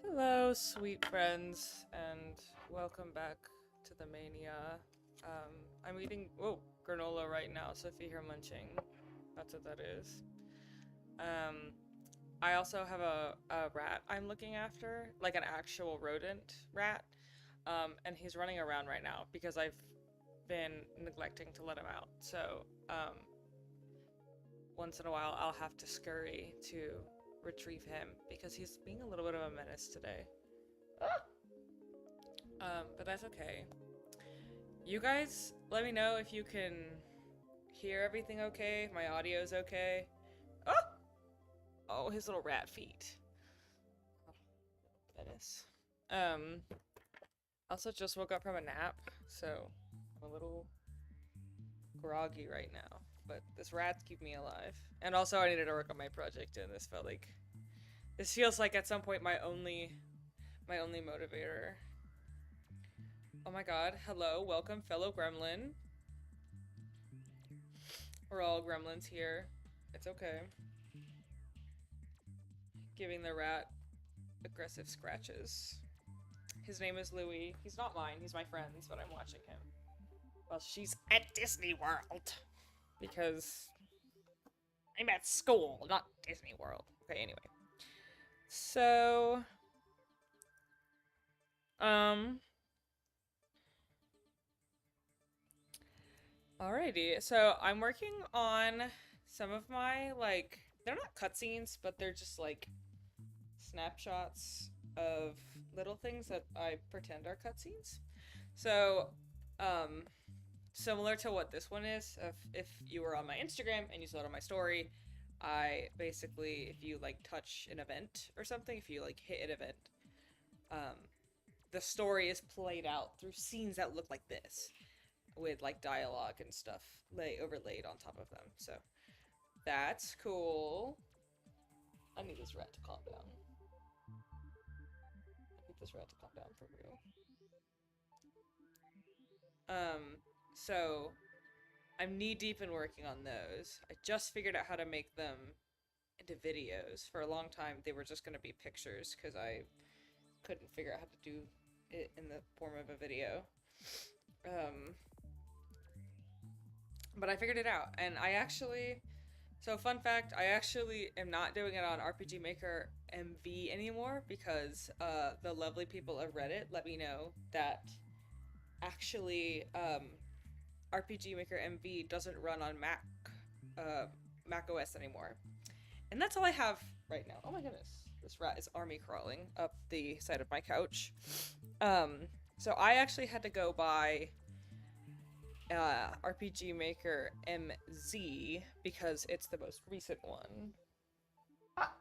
Hello, sweet friends, and welcome back to the Mania. I'm eating granola right now, so if you hear munching, that's what that is. Um, I also have a rat I'm looking after, like an actual rodent rat, and he's running around right now because I've been neglecting to let him out. So, once in a while, I'll have to scurry to retrieve him because he's being a little bit of a menace today. But that's okay. You guys, let me know if you can hear everything okay, if my audio's okay. Oh! Oh, his little rat feet. Oh, Venice. Um, also just woke up from a nap, so I'm a little groggy right now. But this rat's keep me alive. And also I needed to work on my project, and this feels like at some point my only motivator. Oh my god, hello, welcome fellow gremlin. We're all gremlins here. It's okay. Giving the rat aggressive scratches. His name is Louis. He's not mine, he's my friend's, but I'm watching him. Well, she's at Disney World. Because I'm at school, not Disney World. Okay, anyway. So, um, alrighty. So I'm working on some of my, like, they're not cutscenes, but they're just like snapshots of little things that I pretend are cutscenes. So, um, similar to what this one is, if you were on my Instagram and you saw it on my story, I basically, if you like touch an event or something, if you like hit an event, um, the story is played out through scenes that look like this, with like dialogue and stuff overlaid on top of them. So that's cool. I need this rat to calm down. I need this rat to calm down for real. So I'm knee deep in working on those. I just figured out how to make them into videos. For a long time, they were just going to be pictures because I couldn't figure out how to do it in the form of a video. Um, but I figured it out, and so fun fact, I actually am not doing it on RPG Maker MV anymore because the lovely people of Reddit let me know that actually RPG Maker MV doesn't run on Mac OS anymore. And that's all I have right now. Oh my goodness. This rat is army crawling up the side of my couch. Um, so I actually had to go buy RPG Maker MZ because it's the most recent one. Ah!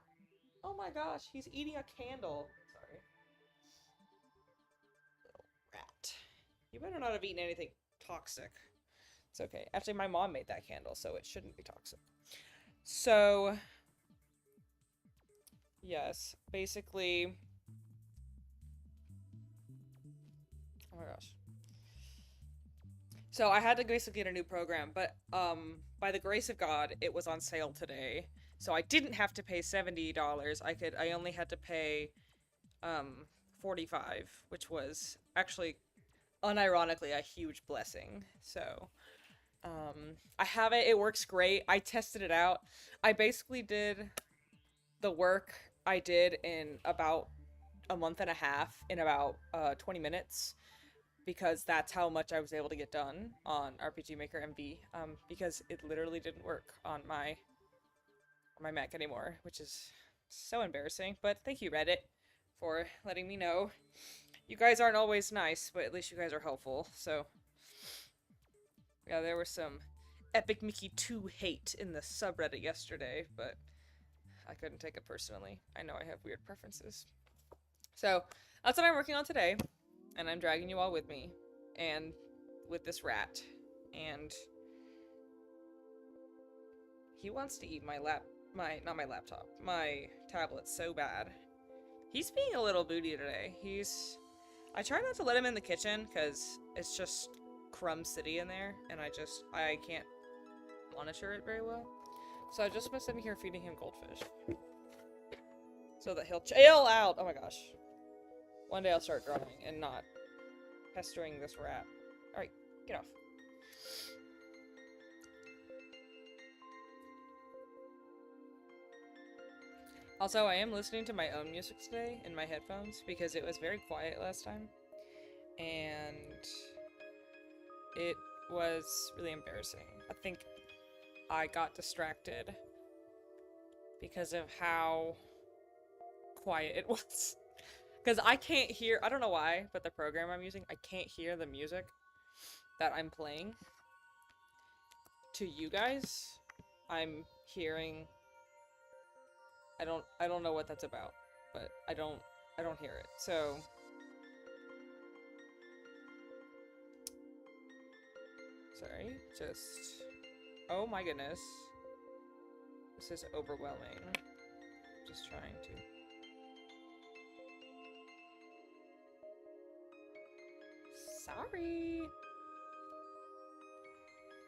Oh my gosh, he's eating a candle. Sorry. Little rat. You better not have eaten anything toxic. It's okay. Actually, my mom made that candle, so it shouldn't be toxic. So, yes, basically. Oh my gosh. So I had to basically get a new program, but by the grace of God, it was on sale today. So I didn't have to pay $70. I only had to pay 45, which was actually unironically a huge blessing. So I have it. It works great. I tested it out. I basically did the work I did in about a month and a half in about 20 minutes because that's how much I was able to get done on RPG Maker MV. Because it literally didn't work on my Mac anymore, which is so embarrassing. But thank you, Reddit, for letting me know. You guys aren't always nice, but at least you guys are helpful. So yeah, there was some Epic Mickey 2 hate in the subreddit yesterday, but I couldn't take it personally. I know I have weird preferences. So that's what I'm working on today, and I'm dragging you all with me, and with this rat, and he wants to eat not my laptop, my tablet so bad. He's being a little booty today. I try not to let him in the kitchen, because it's just Crumb City in there, and I can't monitor it very well. So I've just been sitting here feeding him goldfish. So that he'll chill out. Oh my gosh. One day I'll start drawing and not pestering this rat. Alright, get off. Also, I am listening to my own music today in my headphones because it was very quiet last time. And it was really embarrassing. I think I got distracted because of how quiet it was. Because I can't hear, I don't know why, but the program I'm using, I can't hear the music that I'm playing to you guys. I'm hearing, I don't know what that's about, but I don't hear it. So sorry, just, oh my goodness. This is overwhelming. Just trying to. Sorry.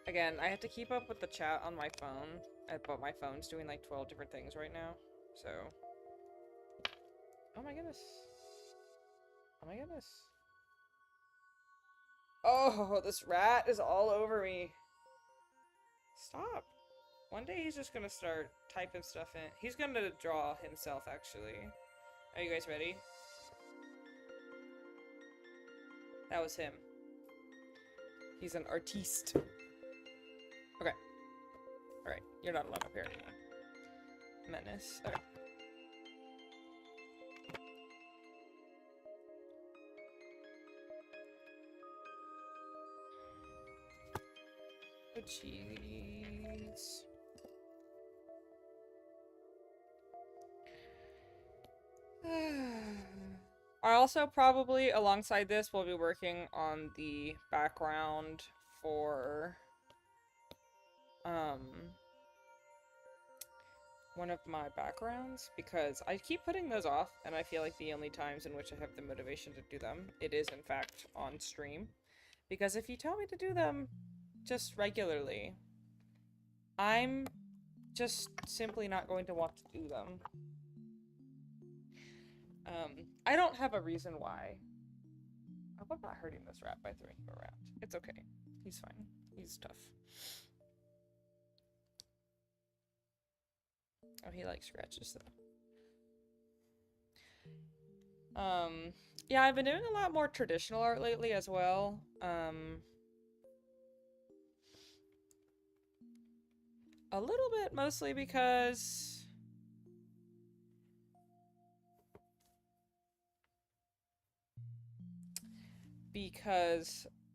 Again, I have to keep up with the chat on my phone, but my phone's doing like 12 different things right now, so. Oh my goodness. Oh my goodness. Oh, this rat is all over me. Stop. One day he's just gonna start typing stuff in. He's gonna draw himself, actually. Are you guys ready? That was him. He's an artiste. Okay. Alright, you're not allowed up here anymore. Menace. Okay. Oh, jeez. I also probably, alongside this, will be working on the background for, one of my backgrounds, because I keep putting those off, and I feel like the only times in which I have the motivation to do them, it is, in fact, on stream. Because if you tell me to do them just regularly, I'm just simply not going to want to do them. I don't have a reason why. I hope I'm not hurting this rat by throwing him around. It's okay. He's fine. He's tough. Oh, he likes scratches though. Yeah, I've been doing a lot more traditional art lately as well. A little bit mostly because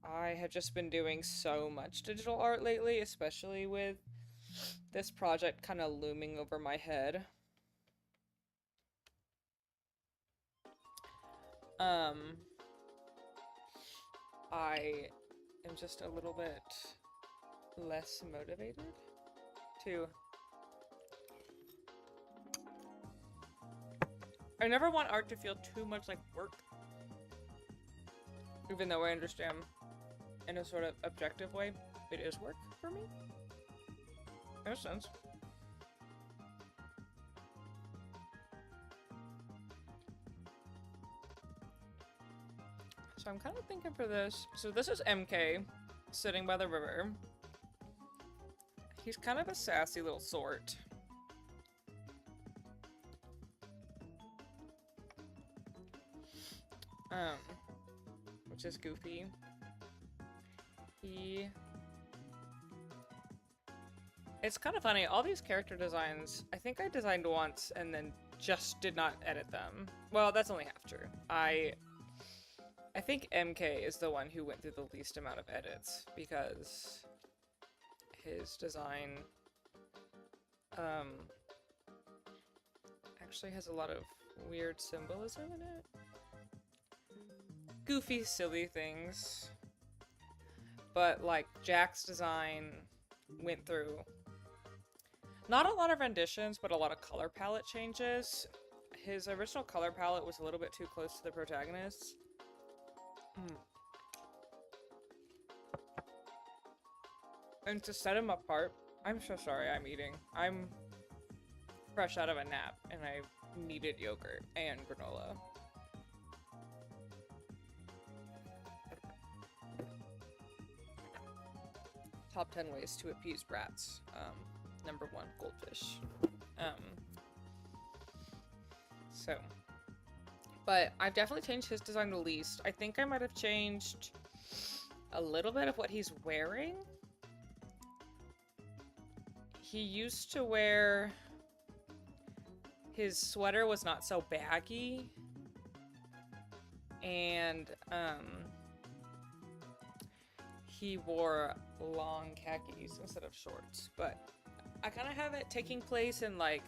I have just been doing so much digital art lately, especially with this project kind of looming over my head. I am just a little bit less motivated to... I never want art to feel too much like work. Even though I understand in a sort of objective way, it is work for me. In a sense. So I'm kind of thinking for this. So this is MK, sitting by the river. He's kind of a sassy little sort. Which is goofy. It's kind of funny, all these character designs, I think I designed once and then just did not edit them. Well, that's only half true. I think MK is the one who went through the least amount of edits, because his design, actually has a lot of weird symbolism in it. Goofy, silly things. But, like, Jack's design went through not a lot of renditions, but a lot of color palette changes. His original color palette was a little bit too close to the protagonist. And to set him apart, I'm so sorry I'm eating. I'm fresh out of a nap, and I needed yogurt and granola. Top 10 ways to appease rats. Number 1, goldfish. So, but I've definitely changed his design the least. I think I might have changed a little bit of what he's wearing. He used to wear... His sweater was not so baggy. And, he wore long khakis instead of shorts. But I kind of have it taking place in, like...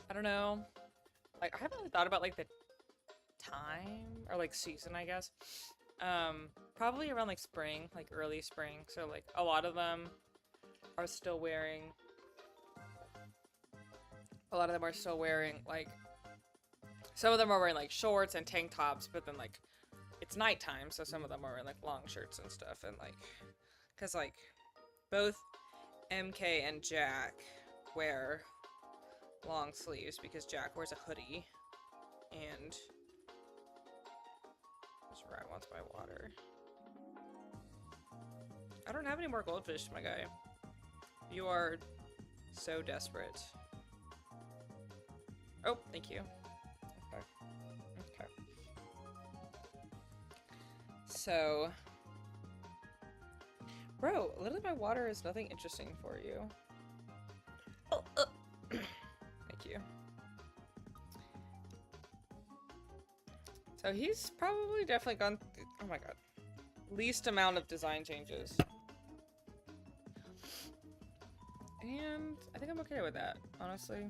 I don't know. Like, I haven't really thought about, like, the time, or, like, season, I guess. Probably around, like, spring, like, early spring. So, like, a lot of them are still wearing... A lot of them are still wearing, like... Some of them are wearing, like, shorts and tank tops, but then, like, it's nighttime, so some of them are wearing, like, long shirts and stuff, and, like... Because, like, both MK and Jack wear long sleeves, because Jack wears a hoodie, and... This rat wants my water. I don't have any more goldfish, my guy. You are so desperate. Oh, thank you. Okay. Okay. So... Bro, literally my water is nothing interesting for you. Oh, thank you. So he's probably definitely gone through, oh my god, least amount of design changes. And I think I'm okay with that, honestly.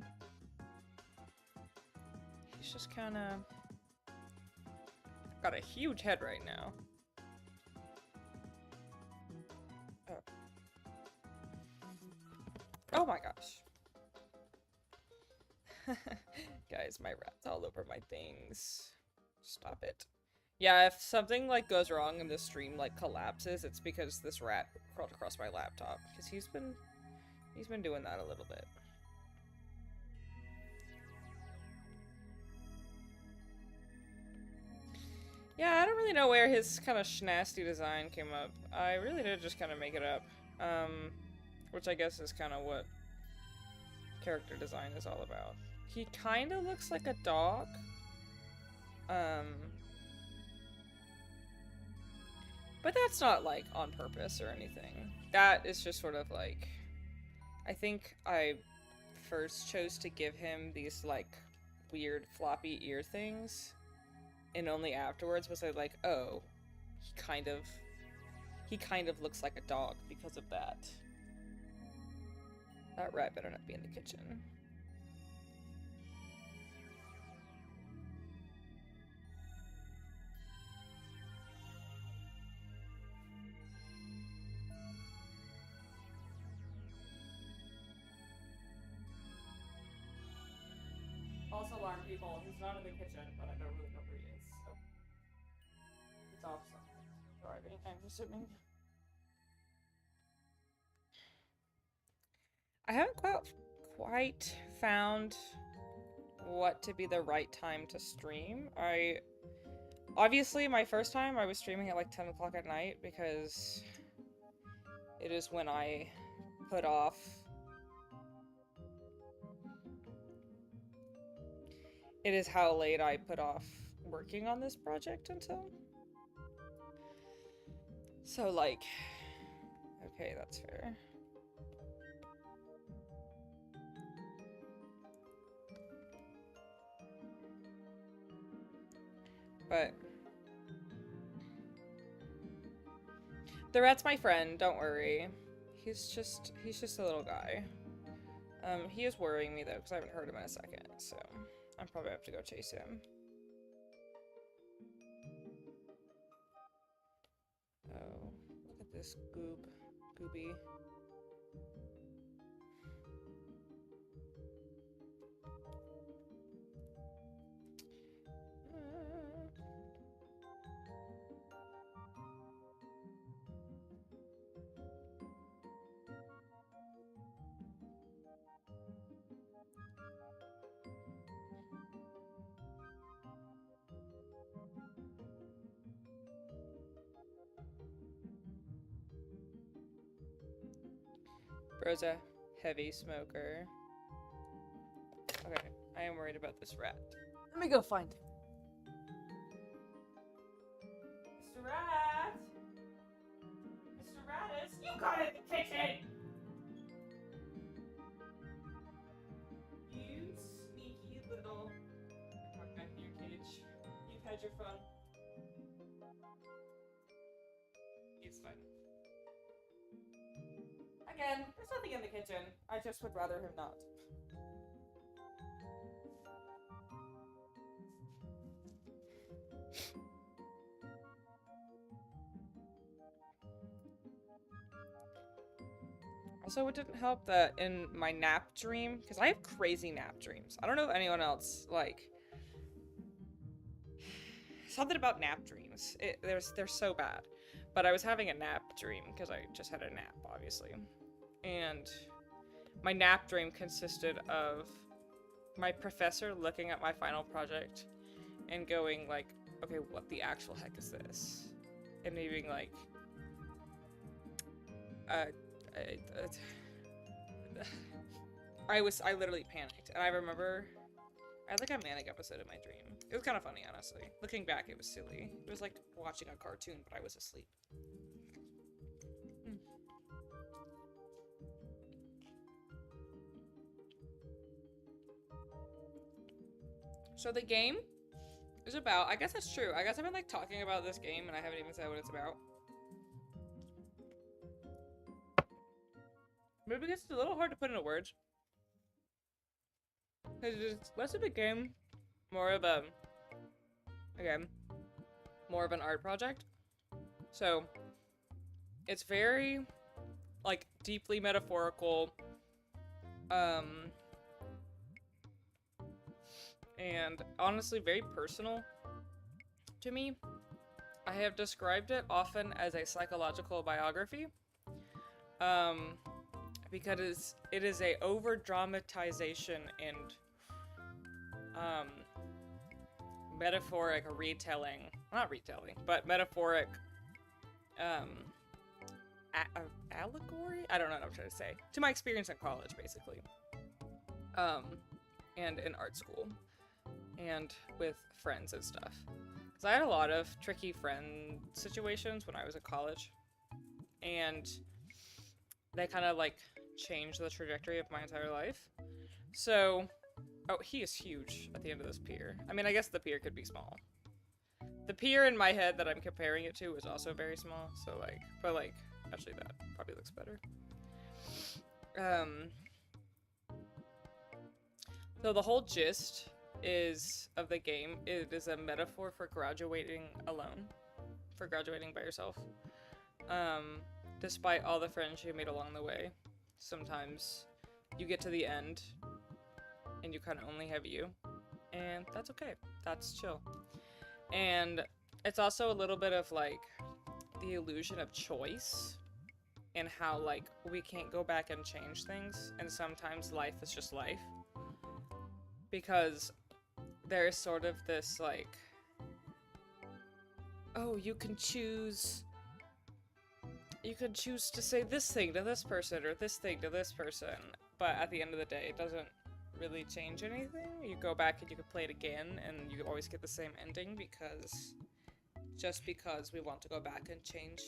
He's just kind of got a huge head right now. Oh. Oh my gosh. Guys, my rat's all over my things. Stop it. Yeah, if something like goes wrong and the stream like collapses, it's because this rat crawled across my laptop. Because he's been doing that a little bit. Yeah, I don't really know where his kind of schnasty design came up. I really did just kind of make it up. Which I guess is kind of what character design is all about. He kind of looks like a dog. But that's not, like, on purpose or anything. That is just sort of, like... I think I first chose to give him these, like, weird floppy ear things. And only afterwards was I like, oh, he kind of looks like a dog because of that. That rat better not be in the kitchen. Also, alarm people, he's not in the kitchen, but I don't really know where he is, so. He's off driving, I'm assuming. I haven't quite found what to be the right time to stream. Obviously, my first time, I was streaming at like 10 o'clock at night because it is when I put off... It is how late I put off working on this project until. So, like... Okay, that's fair. But... The rat's my friend, don't worry. He's just a little guy. He is worrying me though, because I haven't heard him in a second, so I'm probably have to go chase him. Oh, look at this gooby. Bro's a heavy smoker. Okay, I am worried about this rat. Let me go find him. Mr. Rat! Mr. Rattus, you got in the kitchen! You sneaky little... Come back in your cage. You've had your fun. It's fine. Again, there's nothing in the kitchen. I just would rather him not. Also, it didn't help that in my nap dream, because I have crazy nap dreams. I don't know if anyone else, like... Something about nap dreams. They're so bad. But I was having a nap dream, because I just had a nap, obviously. And my nap dream consisted of my professor looking at my final project and going like, okay, what the actual heck is this? And me being like, I literally panicked. And I remember I had like a manic episode in my dream. It was kind of funny, honestly. Looking back, it was silly. It was like watching a cartoon, but I was asleep. So the game is about, I guess that's true. I guess I've been like talking about this game and I haven't even said what it's about. Maybe because it's a little hard to put into words. Because it's less of a game, more of a, again, more of an art project. So it's very like deeply metaphorical, and honestly very personal to me. I have described it often as a psychological biography, because it is a over dramatization and metaphoric retelling, not retelling, but metaphoric allegory? I don't know what I'm trying to say. To my experience in college, basically. And in art school. And with friends and stuff. Because I had a lot of tricky friend situations when I was in college. And they kind of, like, changed the trajectory of my entire life. So, oh, he is huge at the end of this pier. I mean, I guess the pier could be small. The pier in my head that I'm comparing it to is also very small, so, like, but, like, actually that probably looks better. So the whole gist of the game, it is a metaphor for graduating alone. For graduating by yourself. Despite all the friends you made along the way. Sometimes you get to the end and you kind of only have you. And that's okay. That's chill. And it's also a little bit of, like, the illusion of choice. And how, like, we can't go back and change things. And sometimes life is just life. Because there is sort of this, like, oh, you can choose to say this thing to this person or this thing to this person. But at the end of the day, it doesn't really change anything. You go back and you can play it again and you always get the same ending because just because we want to go back and change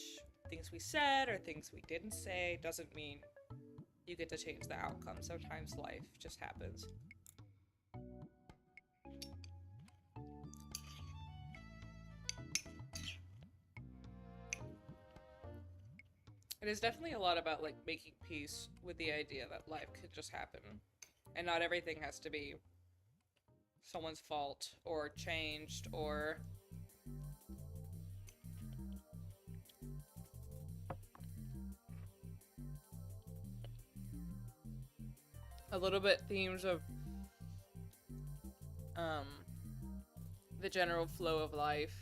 things we said or things we didn't say doesn't mean you get to change the outcome. Sometimes life just happens. It is definitely a lot about, like, making peace with the idea that life could just happen. And not everything has to be someone's fault or changed or a little bit themes of the general flow of life,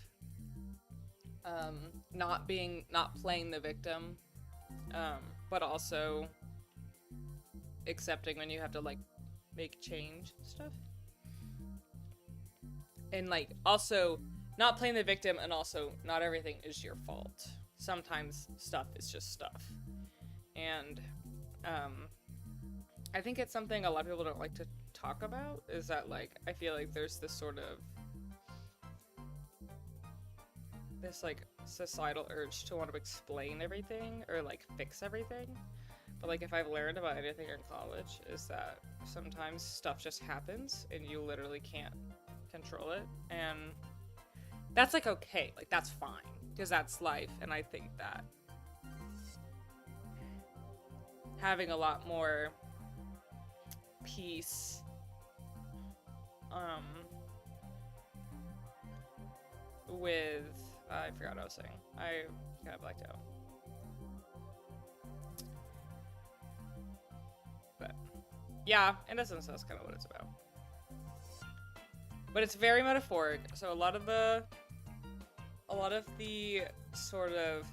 not playing the victim, but also accepting when you have to, like, make change and stuff. And, like, also not playing the victim and also not everything is your fault. Sometimes stuff is just stuff. And Um, I think it's something a lot of people don't like to talk about, is that, like, I feel like there's this sort of, this, like, societal urge to want to explain everything, or, like, fix everything. But, like, if I've learned about anything in college, is that sometimes stuff just happens, and you literally can't control it, and that's, like, okay. Like, that's fine, because that's life, and I think that having a lot more peace, with, I forgot what I was saying. I kind of blacked out. But, yeah, in a sense, that's kind of what it's about. But it's very metaphoric, so a lot of the sort of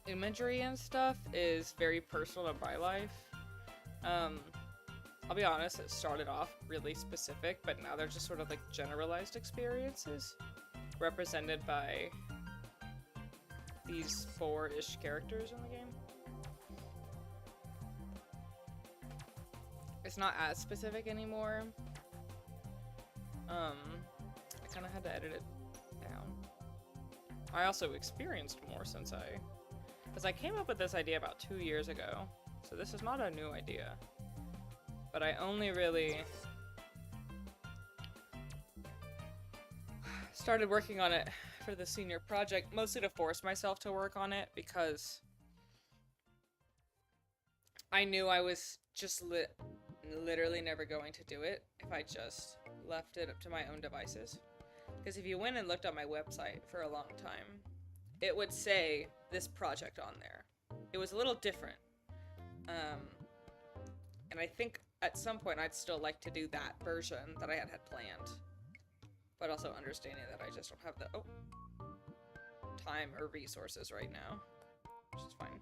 imagery and stuff is very personal to my life. I'll be honest, it started off really specific, but now they're just sort of like generalized experiences represented by these 4-ish characters in the game. It's not as specific anymore. I kind of had to edit it down. I also experienced more since because I came up with this idea about 2 years ago, so this is not a new idea. But I only really started working on it for the senior project, mostly to force myself to work on it, because I knew I was just literally never going to do it if I just left it up to my own devices. Because if you went and looked on my website for a long time, it would say this project on there. It was a little different. And I think at some point I'd still like to do that version that I had planned. But also understanding that I just don't have the time or resources right now, which is fine.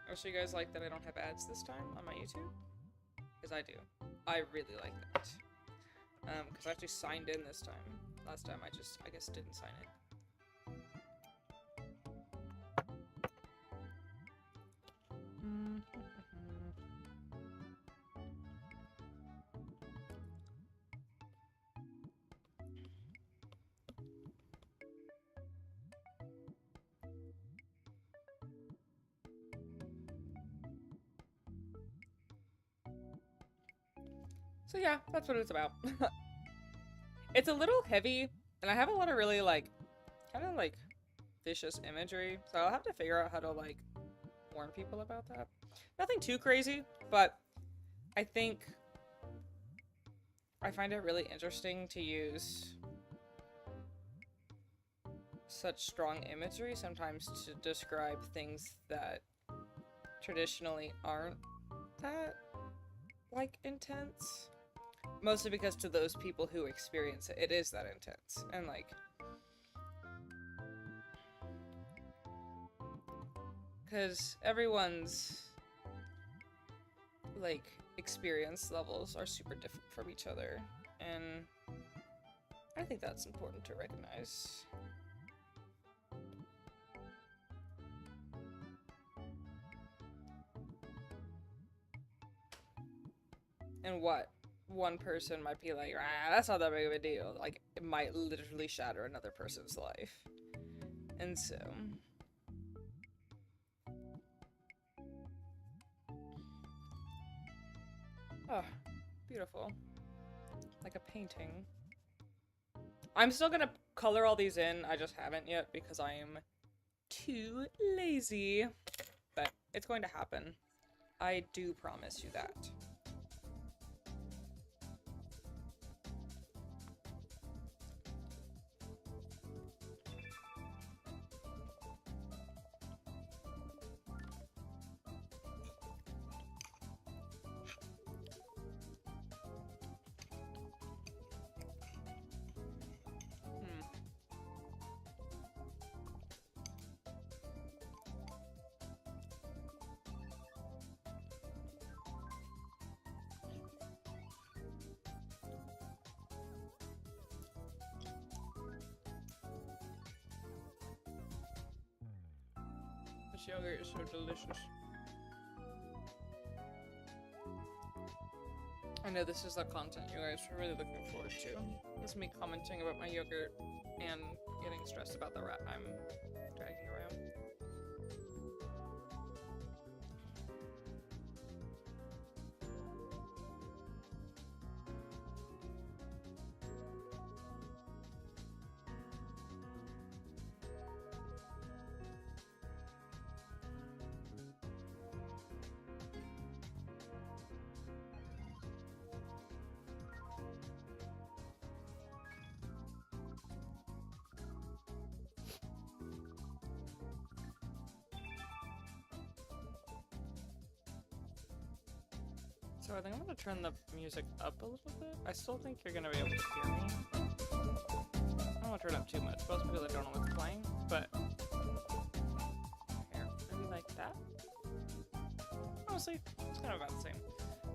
Oh, so you guys like that I don't have ads this time on my YouTube? Because I do. I really like that. Because I actually signed in this time. Last time I guess didn't sign it. So yeah, that's what it's about. It's a little heavy, and I have a lot of really, like, kind of, like, vicious imagery, so I'll have to figure out how to, like, warn people about that. Nothing too crazy, but I think I find it really interesting to use such strong imagery sometimes to describe things that traditionally aren't that, like, intense. Mostly because to those people who experience it, it is that intense. And, like, because everyone's, like, experience levels are super different from each other. And I think that's important to recognize. And what one person might be like, that's not that big of a deal. Like, it might literally shatter another person's life. And so... oh, beautiful. Like a painting. I'm still gonna color all these in, I just haven't yet because I am too lazy. But it's going to happen. I do promise you that. This yogurt is so delicious. I know this is the content you guys are really looking forward to. It's me commenting about my yogurt and getting stressed about the rat I'm dragging around. So I think I'm gonna turn the music up a little bit. I still think you're gonna be able to hear me. I don't want to turn it up too much, most because I don't know what's playing, but here, maybe like that? Honestly, it's kind of about the same.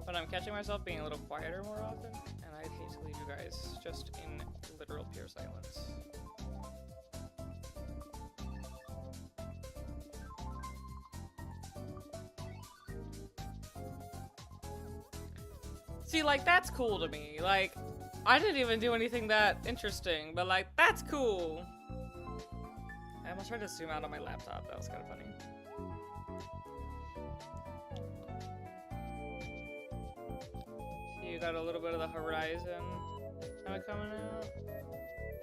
But I'm catching myself being a little quieter more often, and I'd hate to leave you guys just in literal pure silence. See, like, that's cool to me. Like, I didn't even do anything that interesting, but, like, that's cool. I almost tried to zoom out on my laptop. That was kind of funny. You got a little bit of the horizon kind of coming out.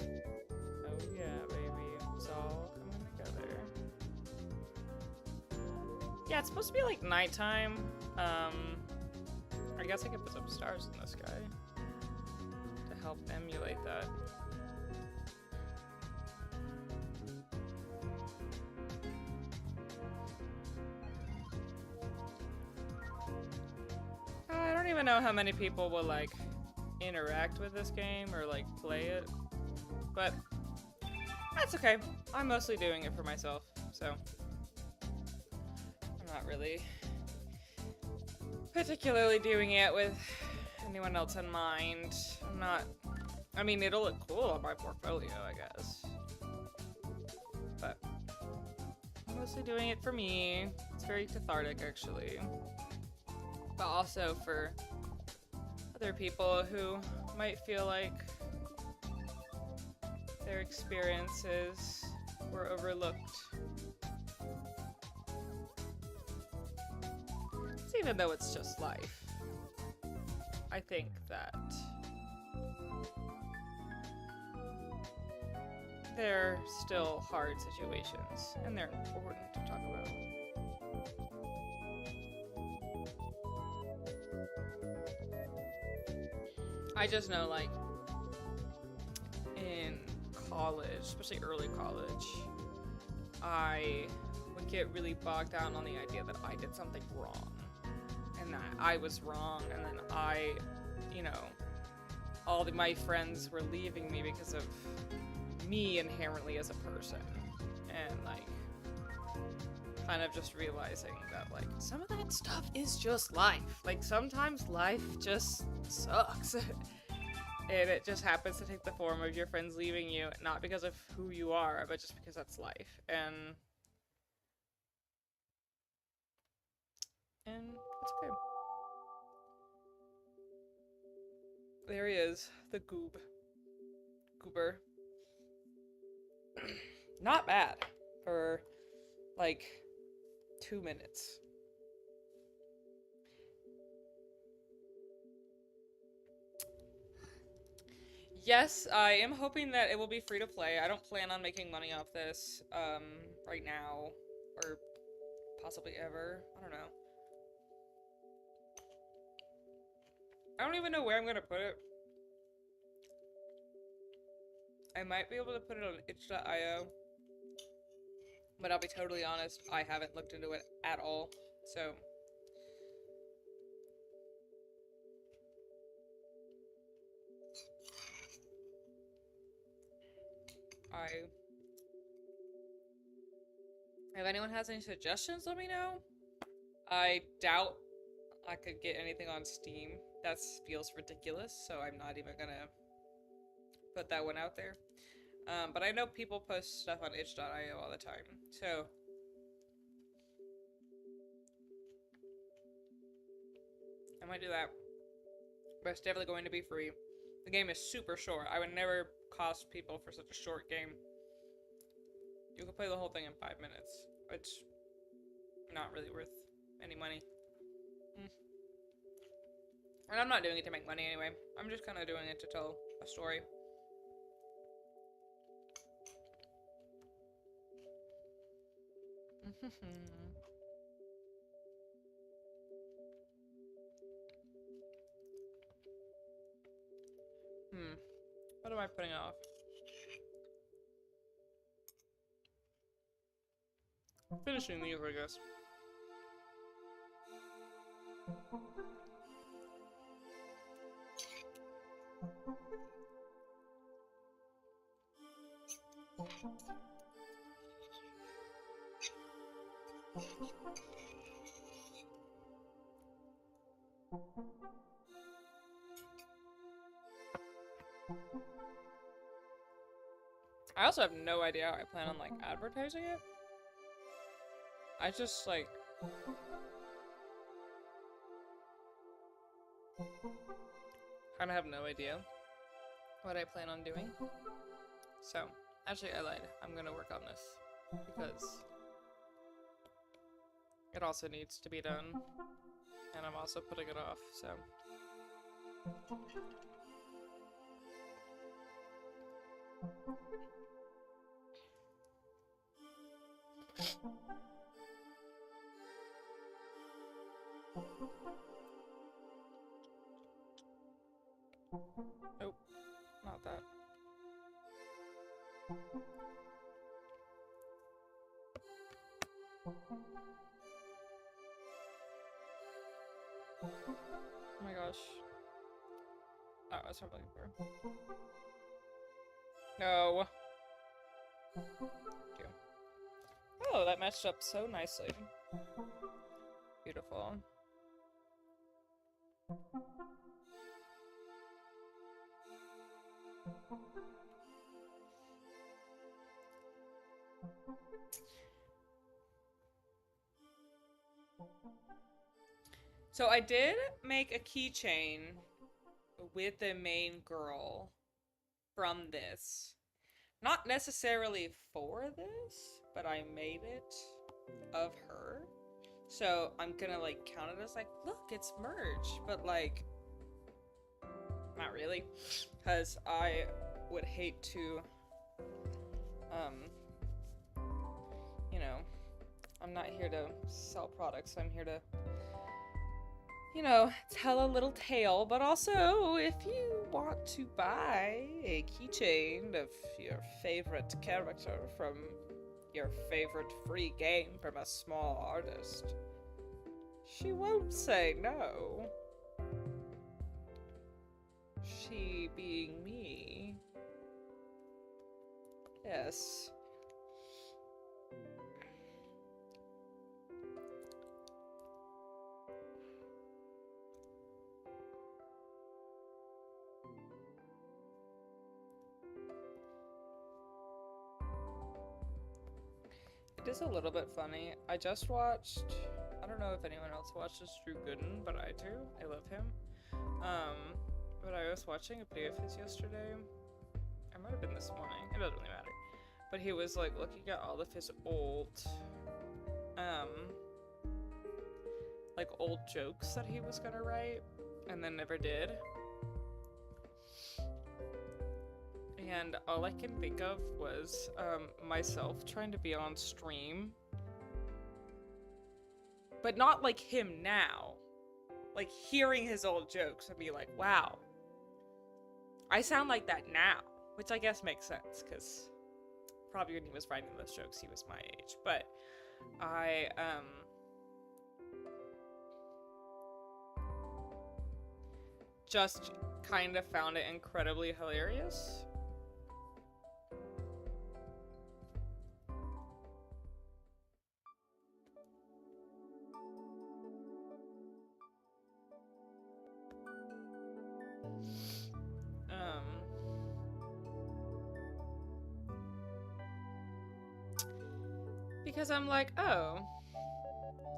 Oh, yeah, baby. It's all coming together. Yeah, it's supposed to be, like, nighttime. I guess I could put some stars in the sky to help emulate that. I don't even know how many people will, like, interact with this game or, like, play it. But that's okay. I'm mostly doing it for myself, so I'm not really particularly doing it with anyone else in mind. I'm not... I mean, it'll look cool on my portfolio, I guess. But I'm mostly doing it for me. It's very cathartic, actually. But also for other people who might feel like their experiences were overlooked. Even though it's just life, I think that they're still hard situations, and they're important to talk about. I just know, like, in college, especially early college, I would get really bogged down on the idea that I did something wrong. And that I was wrong, and then I, you know, all my friends were leaving me because of me inherently as a person. And, like, kind of just realizing that, like, some of that stuff is just life. Like, sometimes life just sucks. And it just happens to take the form of your friends leaving you, not because of who you are, but just because that's life. And it's okay. There he is, the goober. Not bad for, like, 2 minutes. Yes, I am hoping that it will be free to play. I don't plan on making money off this, right now, or possibly ever. I don't know. I don't even know where I'm gonna put it. I might be able to put it on itch.io, but I'll be totally honest, I haven't looked into it at all, so... If anyone has any suggestions, let me know. I doubt I could get anything on Steam. That feels ridiculous, so I'm not even gonna put that one out there. But I know people post stuff on itch.io all the time, so I might do that. But it's definitely going to be free. The game is super short. I would never cost people for such a short game. You can play the whole thing in 5 minutes. It's not really worth any money. And I'm not doing it to make money anyway. I'm just kind of doing it to tell a story. What am I putting off? Finishing these, I guess. I also have no idea how I plan on, like, advertising it. I just, like... kind of have no idea what I plan on doing. So, actually, I lied. I'm gonna work on this. Because... it also needs to be done. And I'm also putting it off, so... Nope, not that. Oh my gosh. Oh, that's what I'm looking for. No. Thank you. Oh, that matched up so nicely. Beautiful. So I did make a keychain with the main girl from this. Not necessarily for this, but I made it of her. So I'm gonna like count it as like, look, it's merge, but like, not really, because I would hate to, you know, I'm not here to sell products, I'm here to, you know, tell a little tale, but also if you want to buy a keychain of your favorite character from your favorite free game from a small artist, she won't say no. She being me. Yes. It is a little bit funny. I just watched, I don't know if anyone else watches Drew Gooden, but I do. I love him. But I was watching a video of his yesterday. It might have been this morning. It doesn't really matter. But he was like looking at all of his old, like old jokes that he was gonna write and then never did. And all I can think of was myself trying to be on stream. But not like him now. Like hearing his old jokes and be like, wow. I sound like that now. Which I guess makes sense, because probably when he was writing those jokes he was my age. But I, just kind of found it incredibly hilarious. Because I'm like, oh,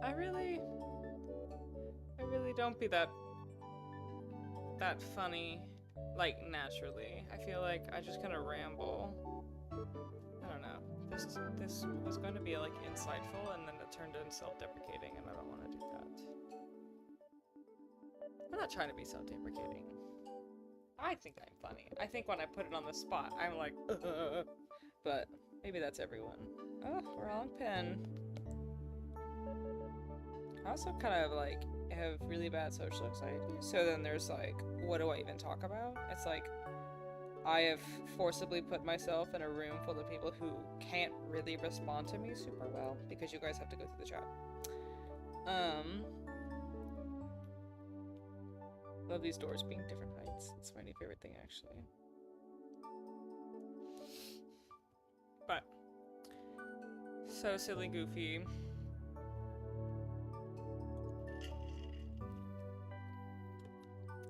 I really don't be that that funny, like, naturally. I feel like I just kind of ramble. I don't know. This was going to be, like, insightful, and then it turned into self-deprecating, and I don't want to do that. I'm not trying to be self-deprecating. I think I'm funny. I think when I put it on the spot, I'm like, but maybe that's everyone. Oh, wrong pen. I also kind of, like, have really bad social anxiety, so then there's, like, what do I even talk about? It's like, I have forcibly put myself in a room full of people who can't really respond to me super well, because you guys have to go through the chat. Love these doors being different heights. It's my new favorite thing, actually. But, so silly goofy.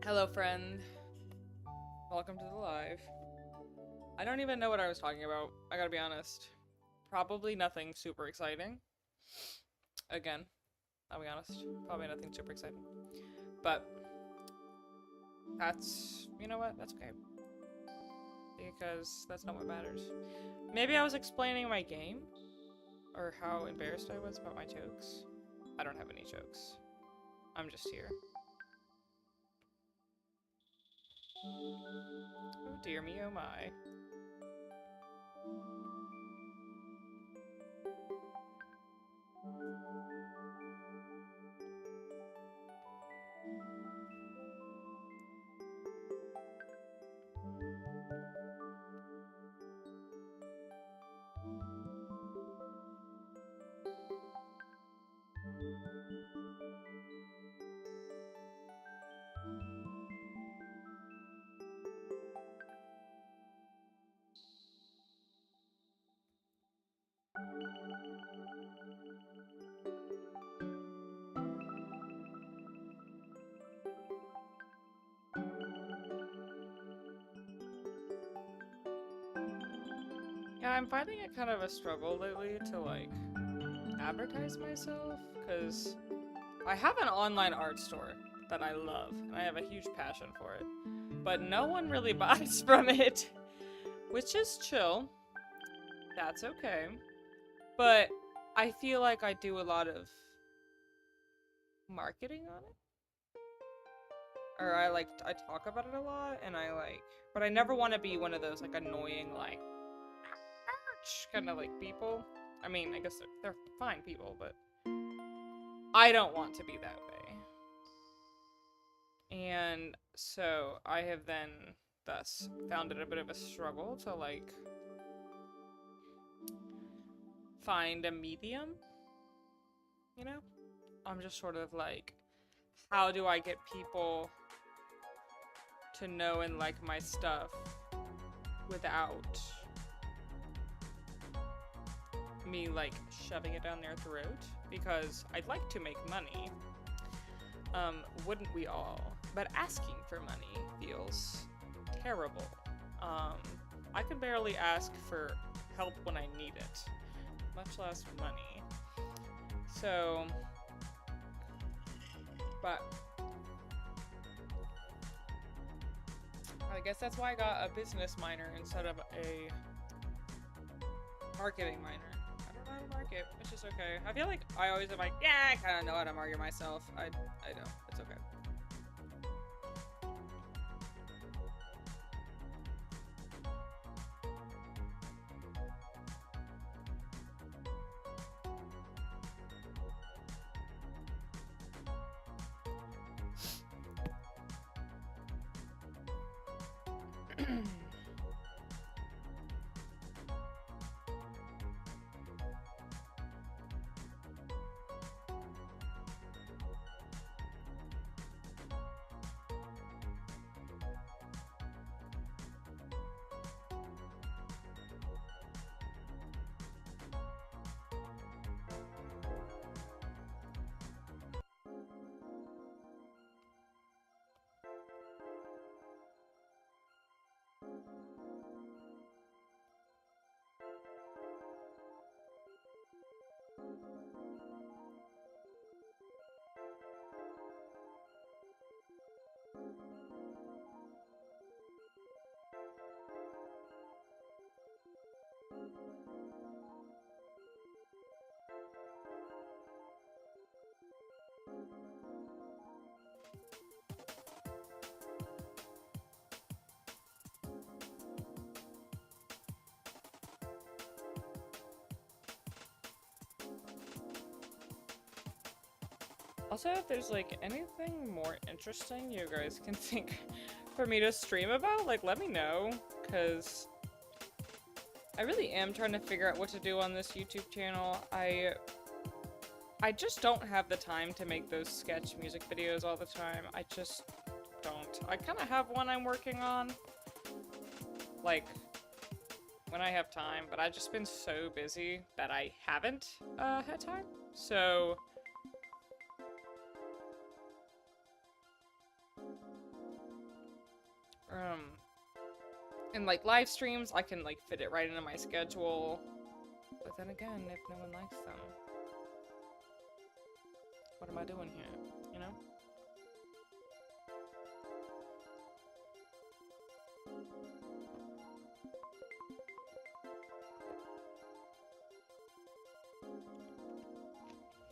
Hello, friend. Welcome to the live. I don't even know what I was talking about. I gotta be honest. Probably nothing super exciting. Again, I'll be honest. Probably nothing super exciting. But that's, you know what? That's okay. Because that's not what matters. Maybe I was explaining my game? Or how embarrassed I was about my jokes? I don't have any jokes. I'm just here. Oh dear me, oh my. Yeah, I'm finding it kind of a struggle lately to, like, advertise myself, because I have an online art store that I love, and I have a huge passion for it, but no one really buys from it, which is chill. That's okay. But I feel like I do a lot of marketing on it. Or I talk about it a lot, and but I never want to be one of those, like, annoying, like, kind of, like, people. I mean, I guess they're fine people, but I don't want to be that way. And so I have then thus found it a bit of a struggle to, like, find a medium, you know? I'm just sort of like, how do I get people to know and like my stuff without me, like, shoving it down their throat? Because I'd like to make money. Wouldn't we all? But asking for money feels terrible. I can barely ask for help when I need it, much less money. So, but I guess that's why I got a business minor instead of a marketing minor. I don't know how to market, which is okay. I feel like I always am like, yeah, I kind of know how to market myself. I don't. It's okay. Also, if there's like anything more interesting you guys can think for me to stream about, like let me know, because I really am trying to figure out what to do on this YouTube channel. I just don't have the time to make those sketch music videos all the time. I just don't. I kind of have one I'm working on, like, when I have time, but I've just been so busy that I haven't had time. So and like live streams, I can like fit it right into my schedule. But then again, if no one likes them, what am I doing here, you know?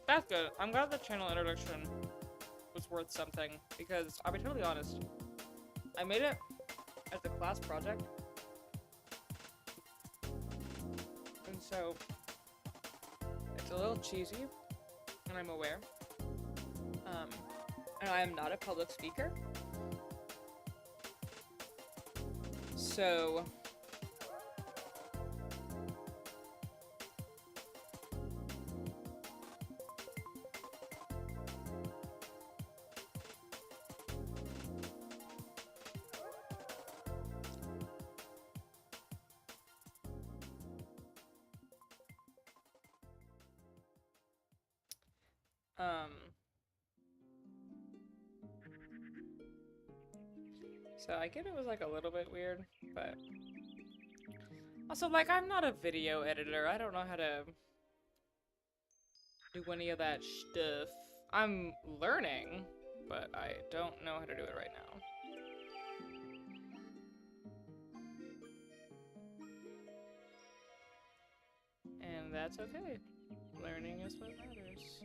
That's good. I'm glad the channel introduction was worth something, because I'll be totally honest, I made it as a class project, and so it's a little cheesy, and I'm aware. And I am not a public speaker, so so I get it was like a little bit weird, but also like I'm not a video editor. I don't know how to do any of that stuff. I'm learning, but I don't know how to do it right now. And that's okay. Learning is what matters.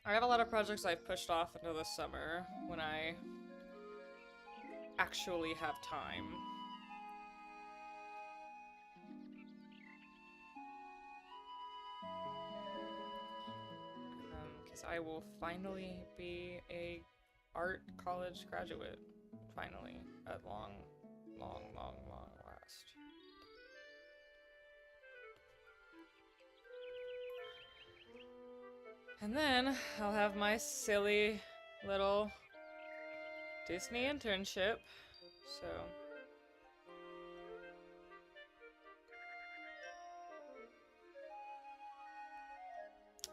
I have a lot of projects I've pushed off into the summer when I actually have time. Because I will finally be a art college graduate. Finally. At long last. And then I'll have my silly little Disney internship, so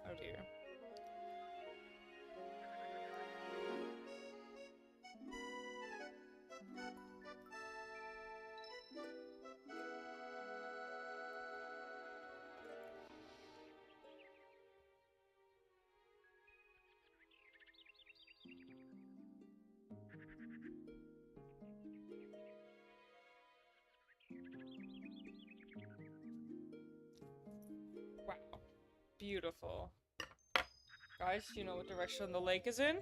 oh dear. Wow. Beautiful. Guys, do you know what direction the lake is in?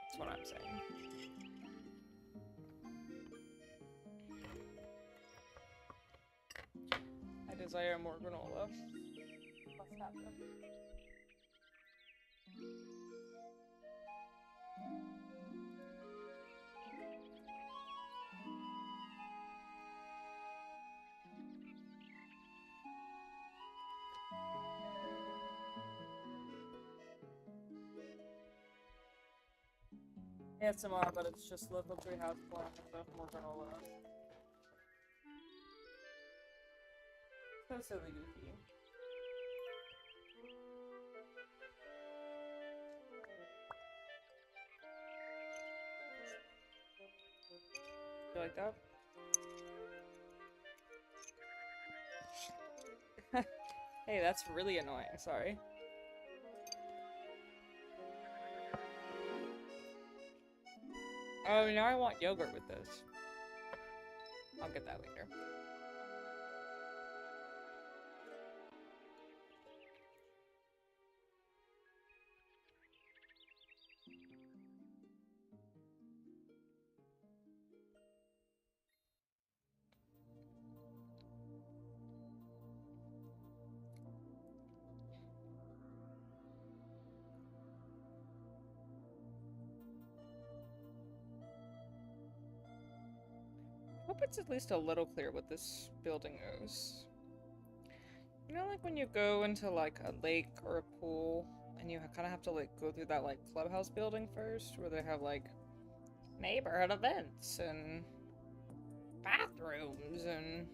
That's what I'm saying. I desire more granola. What's happening? ASMR, but it's just local treehouse plant with more granola. So silly goofy. You like that? Hey, that's really annoying, sorry. Oh, now I want yogurt with this. I'll get that later. hope it's at least a little clear what this building is. You know, like when you go into like a lake or a pool and you kind of have to like go through that like clubhouse building first where they have like neighborhood events and bathrooms and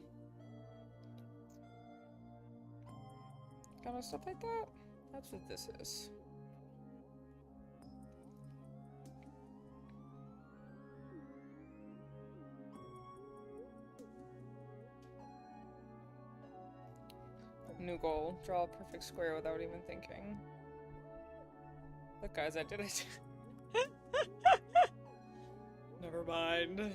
kind of stuff like that. That's what this is. New goal. Draw a perfect square without even thinking. Look guys, I did it. Never mind.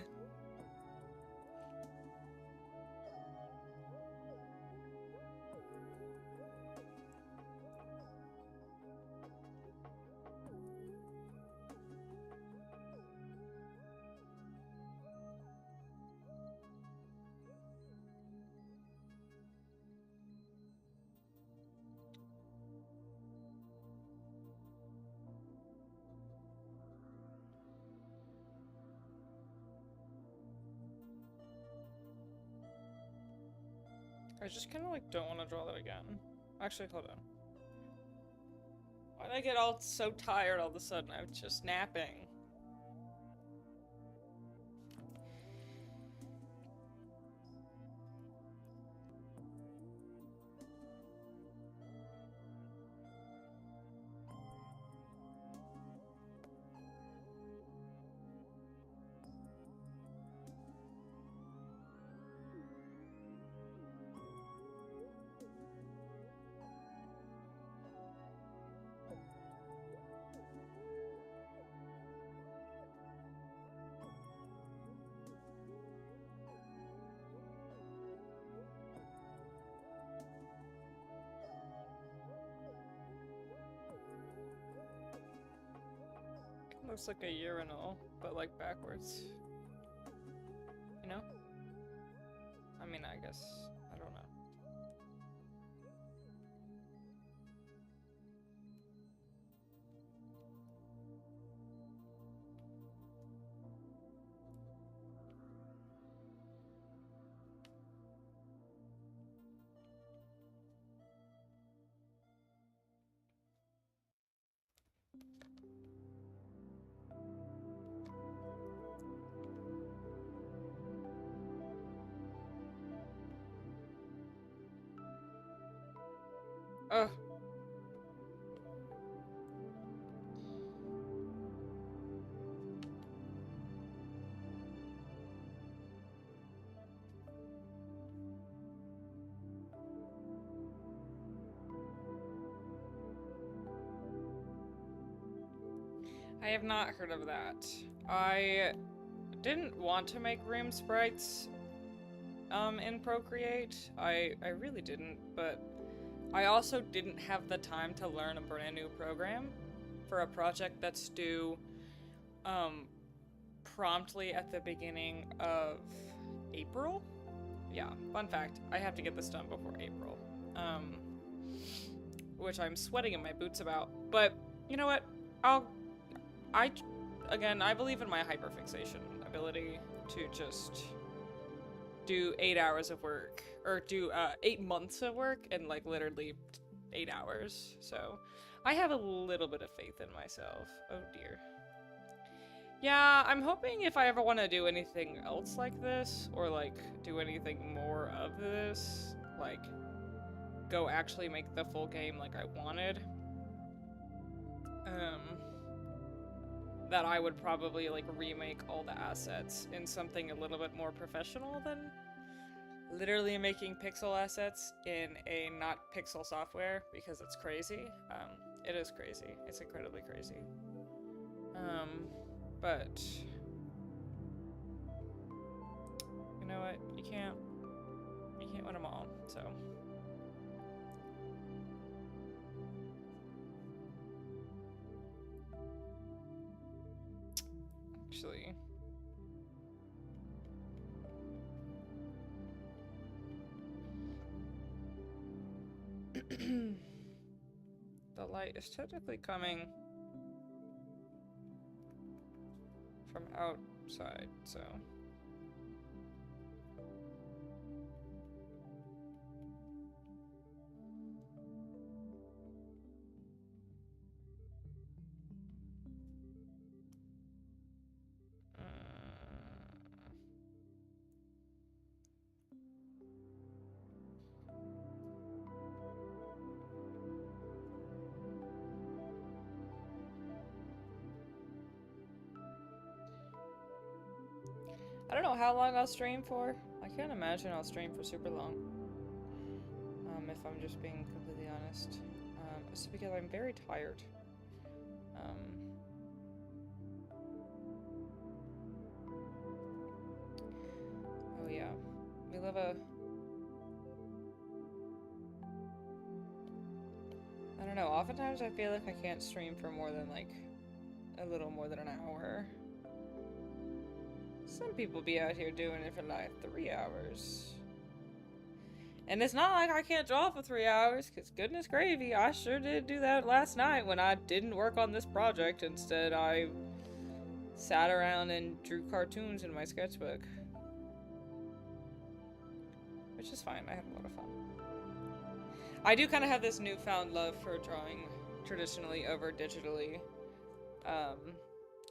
I just kind of like don't want to draw that again. Actually, hold on. Why did I get all so tired all of a sudden? I was just napping. Looks like a urinal, but like backwards. You know? I mean, I guess. I don't know. Ugh. I have not heard of that. I didn't want to make room sprites in Procreate. I really didn't, but I also didn't have the time to learn a brand new program for a project that's due promptly at the beginning of April. Yeah, fun fact, I have to get this done before April. Which I'm sweating in my boots about. But you know what? Again, I believe in my hyperfixation ability to just do 8 hours of work, or do 8 months of work in like literally 8 hours. So I have a little bit of faith in myself. Oh dear. Yeah, I'm hoping if I ever want to do anything else like this, or like do anything more of this, like go actually make the full game like I wanted, that I would probably like remake all the assets in something a little bit more professional than literally making pixel assets in a not pixel software, because it's crazy. It is crazy. It's incredibly crazy. But you know what? You can't win them all, so. Actually, the light is technically coming from outside, so I don't know how long I'll stream for. I can't imagine I'll stream for super long. If I'm just being completely honest. It's because I'm very tired. Um, oh yeah. We live a... I don't know, oftentimes I feel like I can't stream for more than like a little more than an hour. Some people be out here doing it for like 3 hours. And it's not like I can't draw for 3 hours, because goodness gravy, I sure did do that last night when I didn't work on this project. Instead, I sat around and drew cartoons in my sketchbook. Which is fine, I had a lot of fun. I do kind of have this newfound love for drawing traditionally over digitally,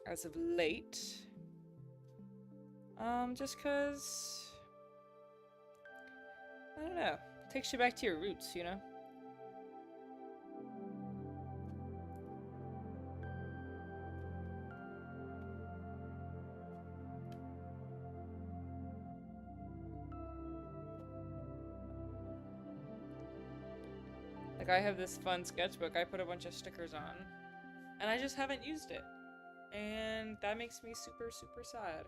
as of late. Just cause... I don't know. Takes you back to your roots, you know? Like, I have this fun sketchbook I put a bunch of stickers on, and I just haven't used it. And that makes me super, super sad.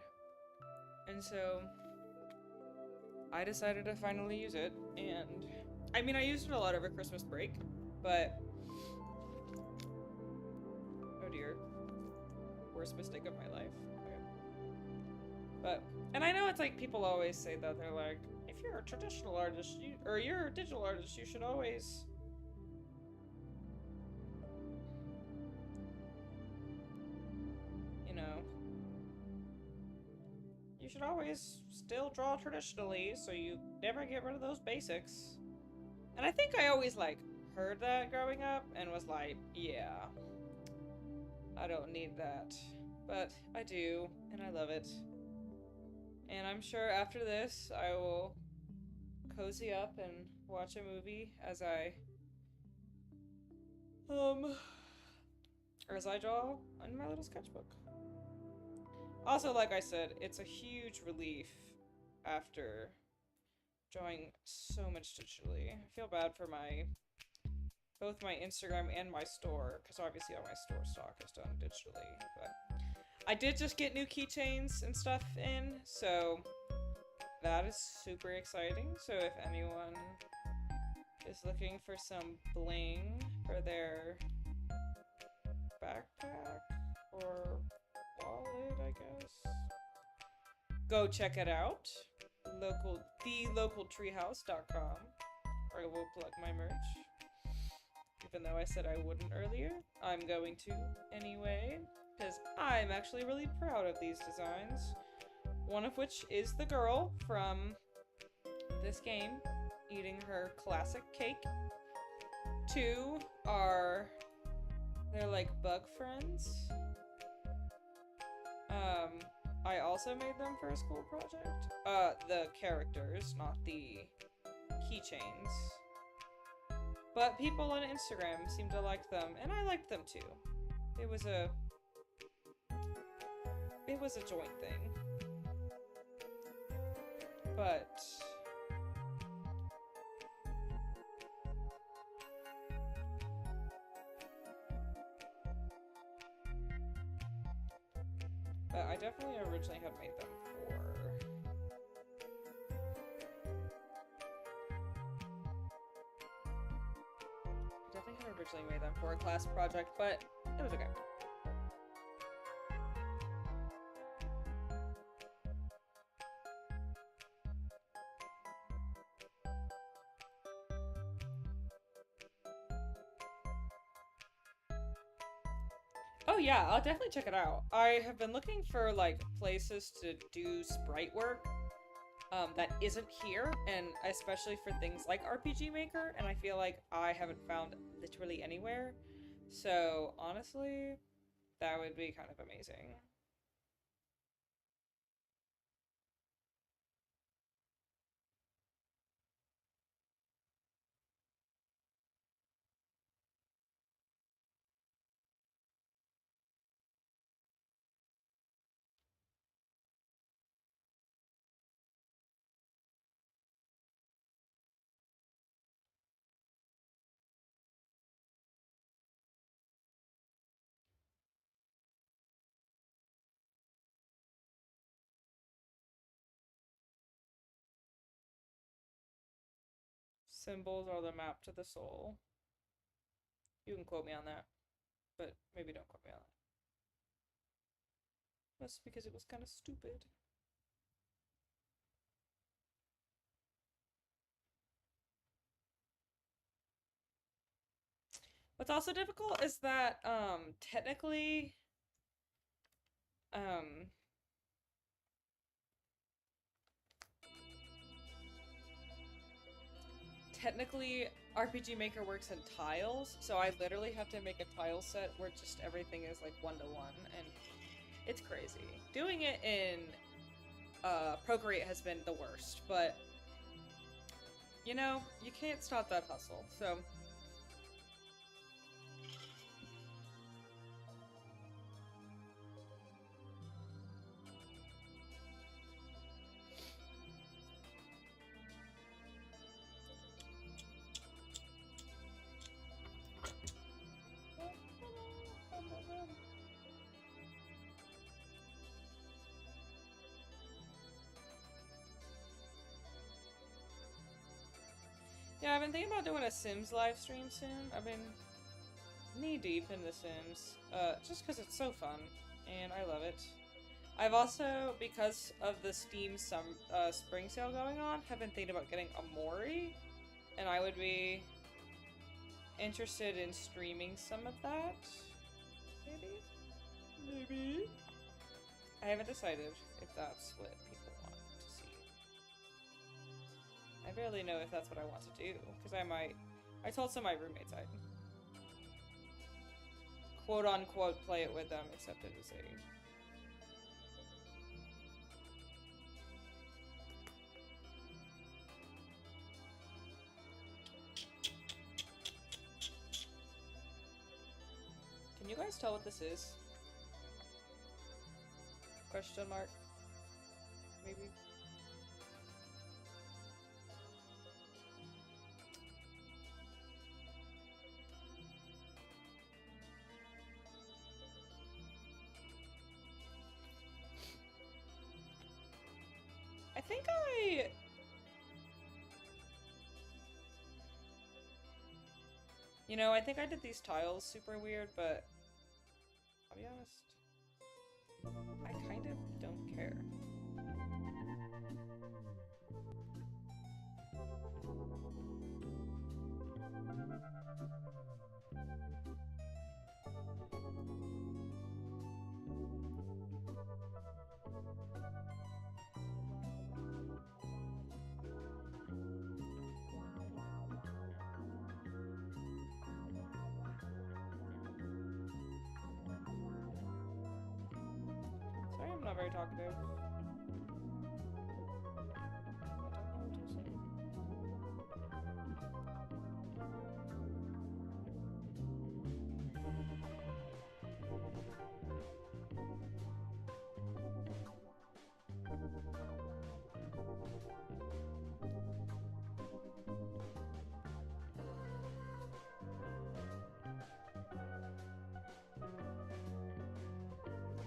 And so, I decided to finally use it, and... I mean, I used it a lot over Christmas break, but... Oh dear. Worst mistake of my life. Okay. But... And I know it's like, people always say that, they're like, if you're a traditional artist, or you're a digital artist, you should always... You know... You should always still draw traditionally, so you never get rid of those basics. And I think I always, like, heard that growing up, and was like, yeah, I don't need that. But I do, and I love it. And I'm sure after this, I will cozy up and watch a movie as I draw in my little sketchbook. Also, like I said, it's a huge relief after drawing so much digitally. I feel bad for both my Instagram and my store, because obviously all my store stock is done digitally, but I did just get new keychains and stuff in, so that is super exciting. So if anyone is looking for some bling for their backpack or wallet, I guess, go check it out. thelocaltreehouse.com, or I will plug my merch. Even though I said I wouldn't earlier, I'm going to anyway, because I'm actually really proud of these designs. One of which is the girl from this game eating her classic cake. Two are, they're like bug friends. I also made them for a school project. The characters, not the keychains. But people on Instagram seem to like them, and I liked them too. It was a joint thing. But I definitely originally had made them for... I definitely had originally made them for a class project, but it was okay. Oh yeah, I'll definitely check it out. I have been looking for, like, places to do sprite work that isn't here, and especially for things like RPG Maker, and I feel like I haven't found literally anywhere. So, honestly, that would be kind of amazing. Symbols are the map to the soul. You can quote me on that, but maybe don't quote me on that. That's because it was kind of stupid. What's also difficult is that technically um technically RPG Maker works in tiles, so I literally have to make a tile set where just everything is like 1-to-1, and it's crazy. Doing it in Procreate has been the worst, but you know, you can't stop that hustle, so yeah, I've been thinking about doing a Sims live stream soon. I've been knee deep in The Sims, just because it's so fun, and I love it. I've also, because of the Steam spring sale going on, have been thinking about getting a Mori, and I would be interested in streaming some of that. Maybe? Maybe? I haven't decided if that's what people want to see. I barely know if that's what I want to do, because I told some of my roommates I'd quote-unquote play it with them, except it is a... Can you guys tell what this is? Question mark? Maybe? I think you know, I think I did these tiles super weird, but I'll be honest, I kind of don't care. Sorry, I'm not very talkative.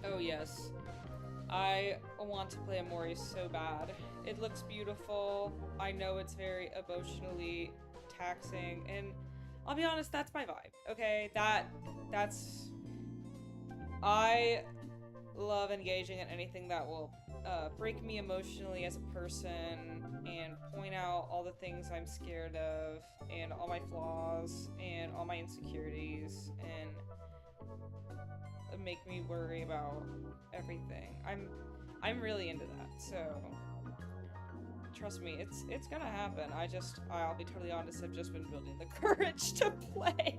Oh yes. I want to play Amori so bad. It looks beautiful. I know it's very emotionally taxing, and I'll be honest, that's my vibe. Okay, that's I love engaging in anything that will break me emotionally as a person and point out all the things I'm scared of and all my flaws and all my insecurities and make me worry about everything. I'm really into that, so trust me, it's gonna happen. I'll be totally honest, I've just been building the courage to play.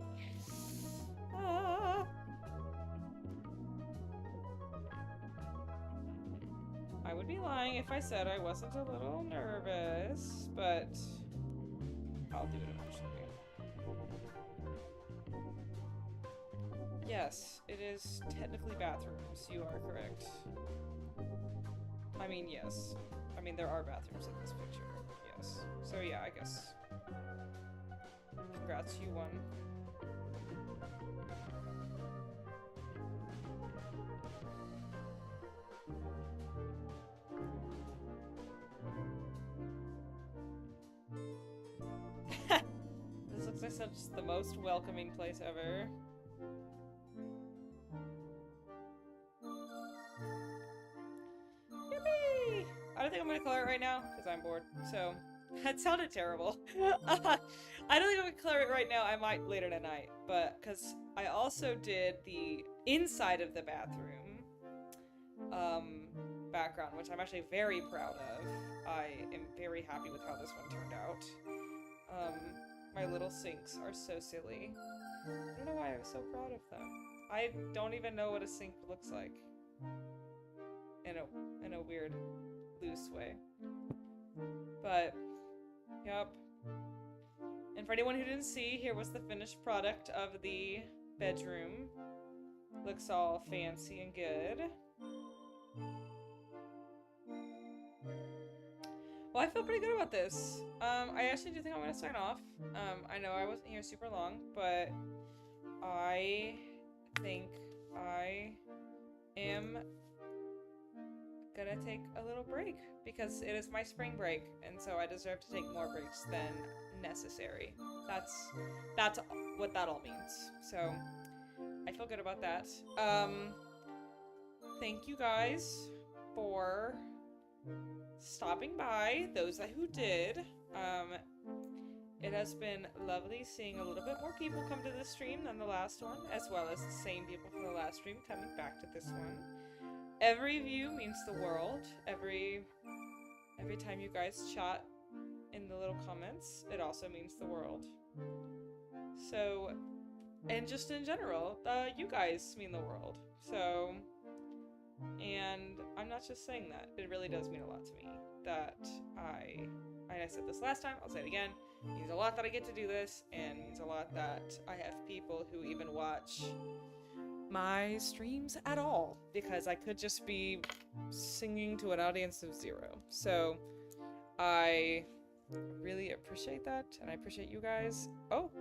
I would be lying if I said I wasn't a little nervous, but I'll do it eventually. Yes, it is technically bathrooms. You are correct. I mean, yes. I mean, there are bathrooms in this picture. Yes. So yeah, I guess. Congrats, you won. is such the most welcoming place ever. Yippee! I don't think I'm gonna color it right now because I'm bored. So that sounded terrible. I don't think I'm gonna color it right now. I might later tonight, but because I also did the inside of the bathroom background, which I'm actually very proud of. I am very happy with how this one turned out. My little sinks are so silly. I don't know why I'm so proud of them. I don't even know what a sink looks like. In a weird, loose way. But, yep. And for anyone who didn't see, here was the finished product of the bedroom. Looks all fancy and good. Well, I feel pretty good about this. I actually do think I'm gonna sign off. I know I wasn't here super long, but I think I am gonna take a little break because it is my spring break, and so I deserve to take more breaks than necessary. That's what that all means. So I feel good about that. Thank you guys for stopping by, those who did. It has been lovely seeing a little bit more people come to this stream than the last one, as well as the same people from the last stream coming back to this one. Every view means the world. Every time you guys chat in the little comments, it also means the world. So, and just in general, you guys mean the world. So, and I'm not just saying that. It really does mean a lot to me that I said this last time, I'll say it again. It means a lot that I get to do this, and it means a lot that I have people who even watch my streams at all, because I could just be singing to an audience of 0. So I really appreciate that, and I appreciate you guys. Oh,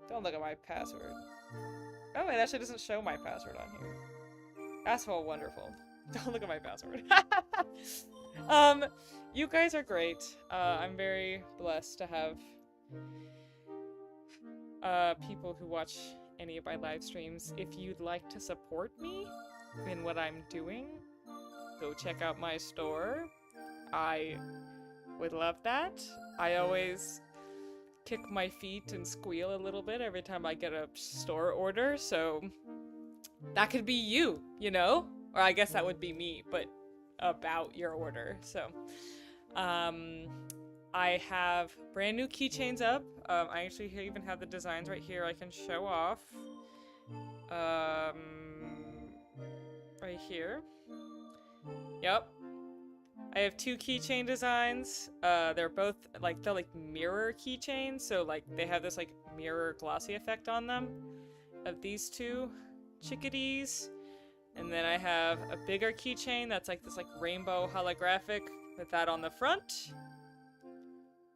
don't look at my password. Oh, it actually doesn't show my password on here. That's all wonderful. Don't look at my password. You guys are great. I'm very blessed to have people who watch any of my live streams. If you'd like to support me in what I'm doing, go check out my store. I would love that. I always kick my feet and squeal a little bit every time I get a store order, so that could be you, you know? Or I guess that would be me, but about your order. So, I have brand new keychains up. I actually even have the designs right here I can show off. Right here. Yep. I have 2 keychain designs. They're both they're mirror keychains, so they have this mirror glossy effect on them of these 2 chickadees. And then I have a bigger keychain that's this rainbow holographic with that on the front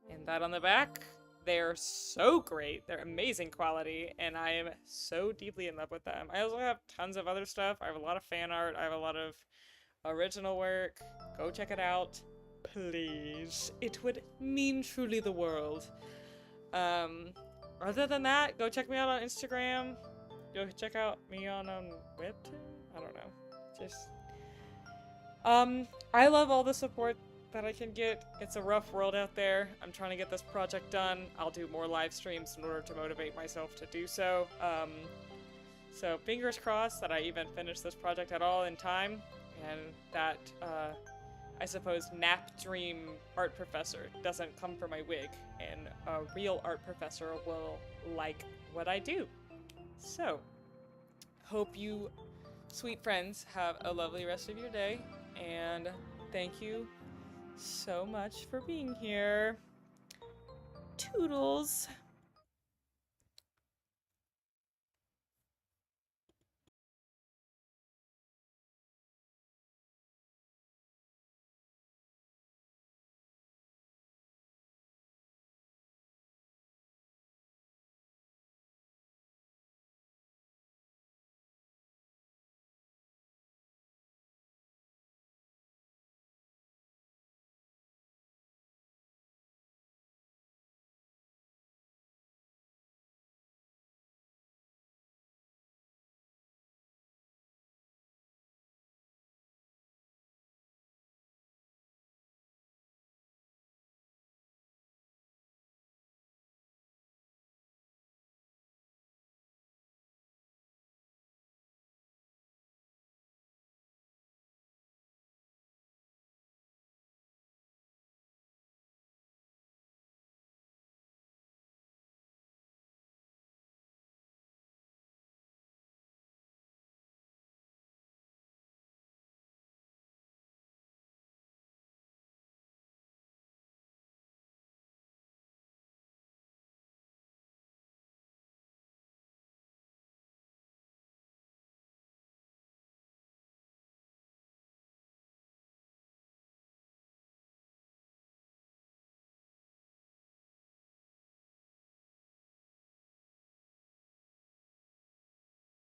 and that on the back. They're so great. They're amazing quality, and I am so deeply in love with them. I also have tons of other stuff. I have a lot of fan art. I have a lot of original work. Go check it out, please. It would mean truly the world. Other than that, go check me out on Instagram. Go check out me on Webtoon. I don't know. Just I love all the support that I can get. It's a rough world out there. I'm trying to get this project done. I'll do more live streams in order to motivate myself to do so. So fingers crossed that I even finish this project at all in time, and that I suppose nap dream art professor doesn't come for my wig, and a real art professor will like what I do. So, hope you sweet friends have a lovely rest of your day, and thank you so much for being here. Toodles!